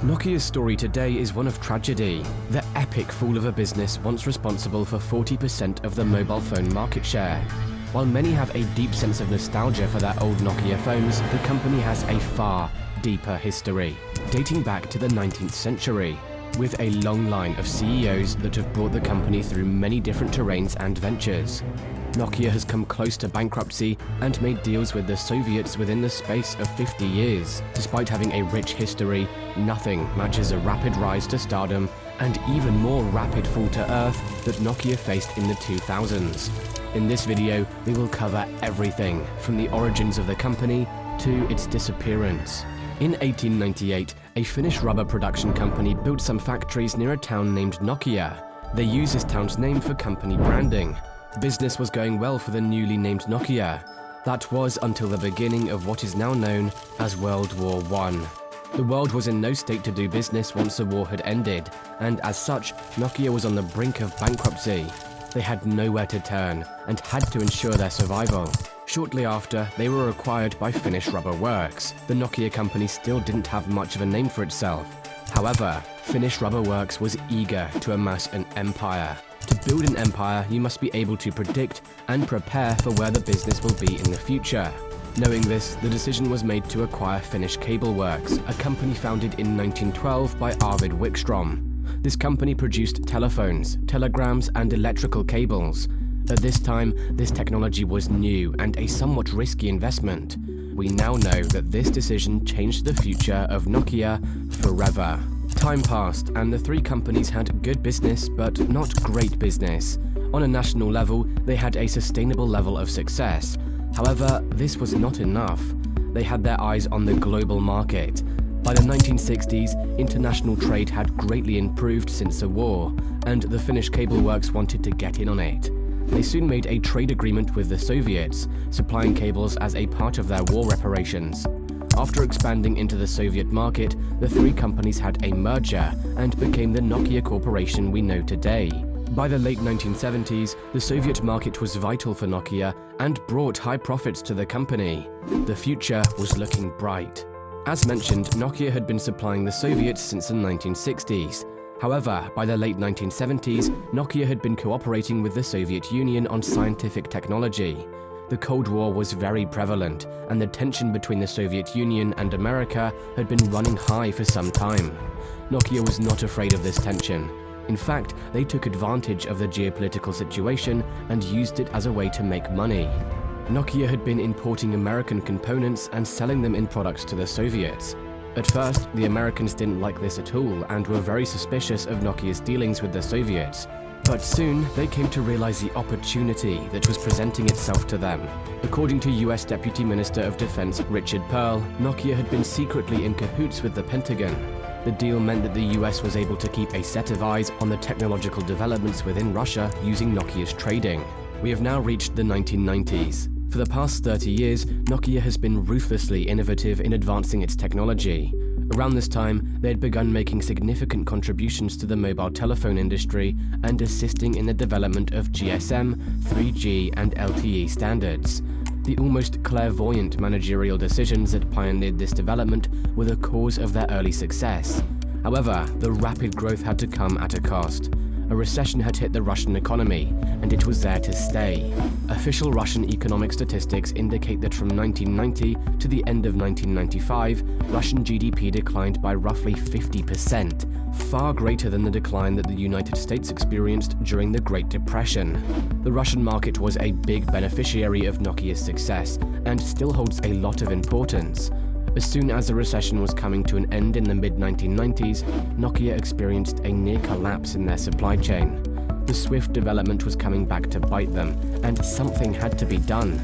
Nokia's story today is one of tragedy. The epic fall of a business once responsible for 40% of the mobile phone market share. While many have a deep sense of nostalgia for their old Nokia phones, the company has a far deeper history, dating back to the 19th century, with a long line of CEOs that have brought the company through many different terrains and ventures. Nokia has come close to bankruptcy and made deals with the Soviets within the space of 50 years. Despite having a rich history, nothing matches a rapid rise to stardom and even more rapid fall to earth that Nokia faced in the 2000s. In this video, we will cover everything from the origins of the company to its disappearance. In 1898, a Finnish rubber production company built some factories near a town named Nokia. They used this town's name for company branding. Business was going well for the newly named Nokia. That was until the beginning of what is now known as World War I. The world was in no state to do business once the war had ended, and as such, Nokia was on the brink of bankruptcy. They had nowhere to turn and had to ensure their survival. Shortly after, they were acquired by Finnish Rubber Works. The Nokia company still didn't have much of a name for itself. However, Finnish Rubber Works was eager to amass an empire. To build an empire, you must be able to predict and prepare for where the business will be in the future. Knowing this, the decision was made to acquire Finnish Cable Works, a company founded in 1912 by Arvid Wickstrom. This company produced telephones, telegrams, and electrical cables. At this time, this technology was new and a somewhat risky investment. We now know that this decision changed the future of Nokia forever. Time passed, and the three companies had good business, but not great business. On a national level, they had a sustainable level of success. However, this was not enough. They had their eyes on the global market. By the 1960s, international trade had greatly improved since the war, and the Finnish Cable Works wanted to get in on it. They soon made a trade agreement with the Soviets, supplying cables as a part of their war reparations. After expanding into the Soviet market, the three companies had a merger and became the Nokia Corporation we know today. By the late 1970s, the Soviet market was vital for Nokia and brought high profits to the company. The future was looking bright. As mentioned, Nokia had been supplying the Soviets since the 1960s. However, by the late 1970s, Nokia had been cooperating with the Soviet Union on scientific technology. The Cold War was very prevalent, and the tension between the Soviet Union and America had been running high for some time. Nokia was not afraid of this tension. In fact, they took advantage of the geopolitical situation and used it as a way to make money. Nokia had been importing American components and selling them in products to the Soviets. At first, the Americans didn't like this at all and were very suspicious of Nokia's dealings with the Soviets. But soon, they came to realize the opportunity that was presenting itself to them. According to US Deputy Minister of Defense Richard Perle, Nokia had been secretly in cahoots with the Pentagon. The deal meant that the US was able to keep a set of eyes on the technological developments within Russia using Nokia's trading. We have now reached the 1990s. For the past 30 years, Nokia has been ruthlessly innovative in advancing its technology. Around this time, they had begun making significant contributions to the mobile telephone industry and assisting in the development of GSM, 3G, and LTE standards. The almost clairvoyant managerial decisions that pioneered this development were the cause of their early success. However, the rapid growth had to come at a cost. A recession had hit the Russian economy, and it was there to stay. Official Russian economic statistics indicate that from 1990 to the end of 1995, Russian GDP declined by roughly 50%, far greater than the decline that the United States experienced during the Great Depression. The Russian market was a big beneficiary of Nokia's success, and still holds a lot of importance. As soon as the recession was coming to an end in the mid-1990s, Nokia experienced a near collapse in their supply chain. The swift development was coming back to bite them, and something had to be done.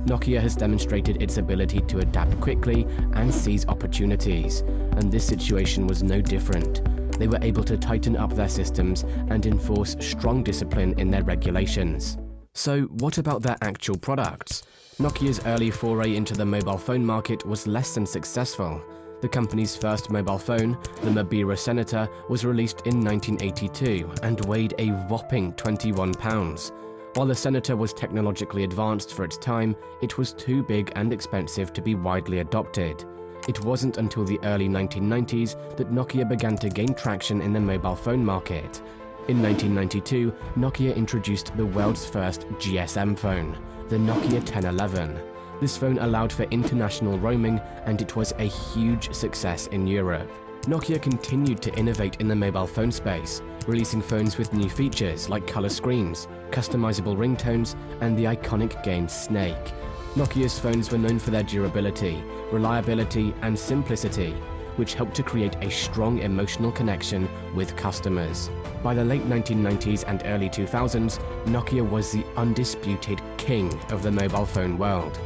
Nokia has demonstrated its ability to adapt quickly and seize opportunities, and this situation was no different. They were able to tighten up their systems and enforce strong discipline in their regulations. So what about their actual products? Nokia's early foray into the mobile phone market was less than successful. The company's first mobile phone, the Mobira Senator, was released in 1982 and weighed a whopping 21 pounds. While the Senator was technologically advanced for its time, it was too big and expensive to be widely adopted. It wasn't until the early 1990s that Nokia began to gain traction in the mobile phone market. In 1992, Nokia introduced the world's first GSM phone, the Nokia 1011. This phone allowed for international roaming, and it was a huge success in Europe. Nokia continued to innovate in the mobile phone space, releasing phones with new features like color screens, customizable ringtones, and the iconic game Snake. Nokia's phones were known for their durability, reliability, and simplicity, which helped to create a strong emotional connection with customers. By the late 1990s and early 2000s, Nokia was the undisputed king of the mobile phone world.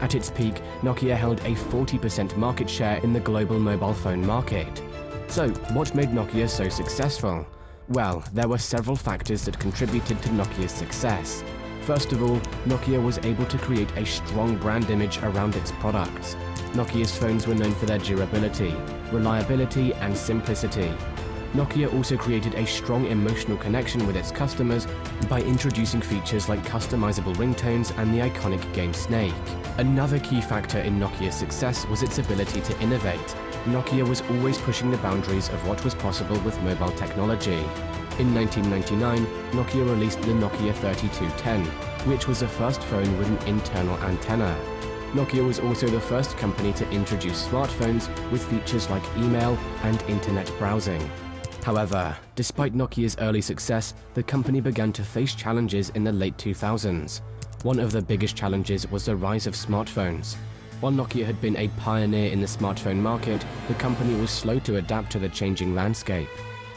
At its peak, Nokia held a 40% market share in the global mobile phone market. So, what made Nokia so successful? Well, there were several factors that contributed to Nokia's success. First of all, Nokia was able to create a strong brand image around its products. Nokia's phones were known for their durability, reliability, and simplicity. Nokia also created a strong emotional connection with its customers by introducing features like customizable ringtones and the iconic game Snake. Another key factor in Nokia's success was its ability to innovate. Nokia was always pushing the boundaries of what was possible with mobile technology. In 1999, Nokia released the Nokia 3210, which was the first phone with an internal antenna. Nokia was also the first company to introduce smartphones with features like email and internet browsing. However, despite Nokia's early success, the company began to face challenges in the late 2000s. One of the biggest challenges was the rise of smartphones. While Nokia had been a pioneer in the smartphone market, the company was slow to adapt to the changing landscape.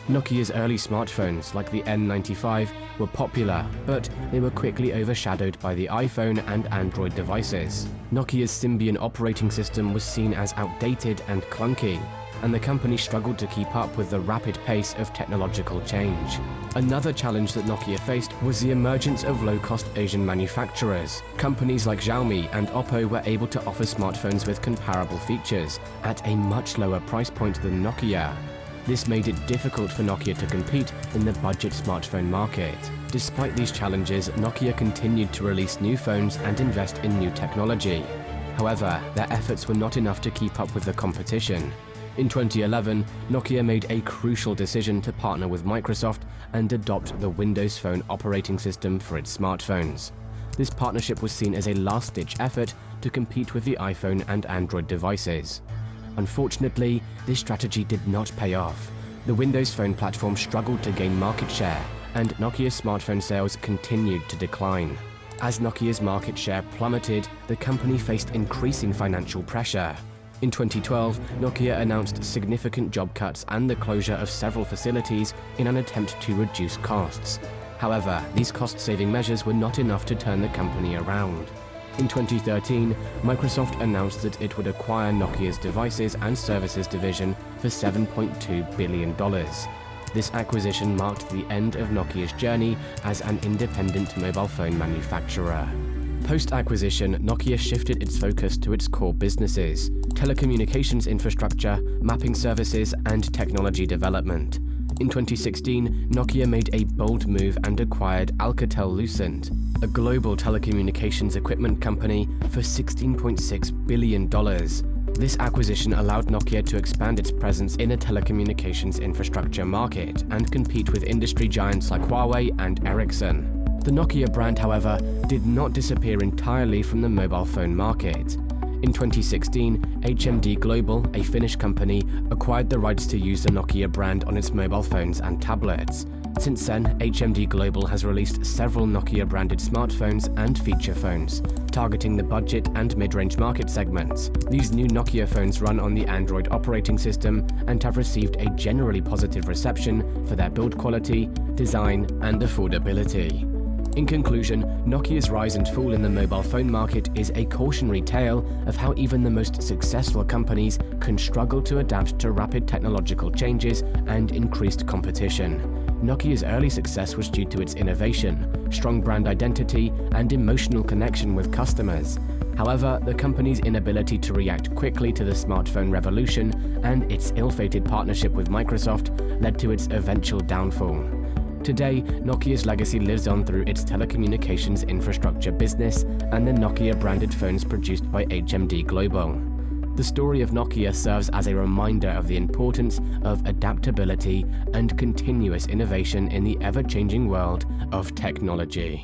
Nokia's early smartphones, like the N95, were popular, but they were quickly overshadowed by the iPhone and Android devices. Nokia's Symbian operating system was seen as outdated and clunky, and the company struggled to keep up with the rapid pace of technological change. Another challenge that Nokia faced was the emergence of low-cost Asian manufacturers. Companies like Xiaomi and Oppo were able to offer smartphones with comparable features at a much lower price point than Nokia. This made it difficult for Nokia to compete in the budget smartphone market. Despite these challenges, Nokia continued to release new phones and invest in new technology. However, their efforts were not enough to keep up with the competition. In 2011, Nokia made a crucial decision to partner with Microsoft and adopt the Windows Phone operating system for its smartphones. This partnership was seen as a last-ditch effort to compete with the iPhone and Android devices. Unfortunately, this strategy did not pay off. The Windows Phone platform struggled to gain market share, and Nokia's smartphone sales continued to decline. As Nokia's market share plummeted, the company faced increasing financial pressure. In 2012, Nokia announced significant job cuts and the closure of several facilities in an attempt to reduce costs. However, these cost-saving measures were not enough to turn the company around. In 2013, Microsoft announced that it would acquire Nokia's Devices and Services division for $7.2 billion. This acquisition marked the end of Nokia's journey as an independent mobile phone manufacturer. Post-acquisition, Nokia shifted its focus to its core businesses: telecommunications infrastructure, mapping services, and technology development. In 2016, Nokia made a bold move and acquired Alcatel-Lucent, a global telecommunications equipment company, for $16.6 billion. This acquisition allowed Nokia to expand its presence in the telecommunications infrastructure market and compete with industry giants like Huawei and Ericsson. The Nokia brand, however, did not disappear entirely from the mobile phone market. In 2016, HMD Global, a Finnish company, acquired the rights to use the Nokia brand on its mobile phones and tablets. Since then, HMD Global has released several Nokia-branded smartphones and feature phones, targeting the budget and mid-range market segments. These new Nokia phones run on the Android operating system and have received a generally positive reception for their build quality, design, and affordability. In conclusion, Nokia's rise and fall in the mobile phone market is a cautionary tale of how even the most successful companies can struggle to adapt to rapid technological changes and increased competition. Nokia's early success was due to its innovation, strong brand identity, and emotional connection with customers. However, the company's inability to react quickly to the smartphone revolution and its ill-fated partnership with Microsoft led to its eventual downfall. Today, Nokia's legacy lives on through its telecommunications infrastructure business and the Nokia-branded phones produced by HMD Global. The story of Nokia serves as a reminder of the importance of adaptability and continuous innovation in the ever-changing world of technology.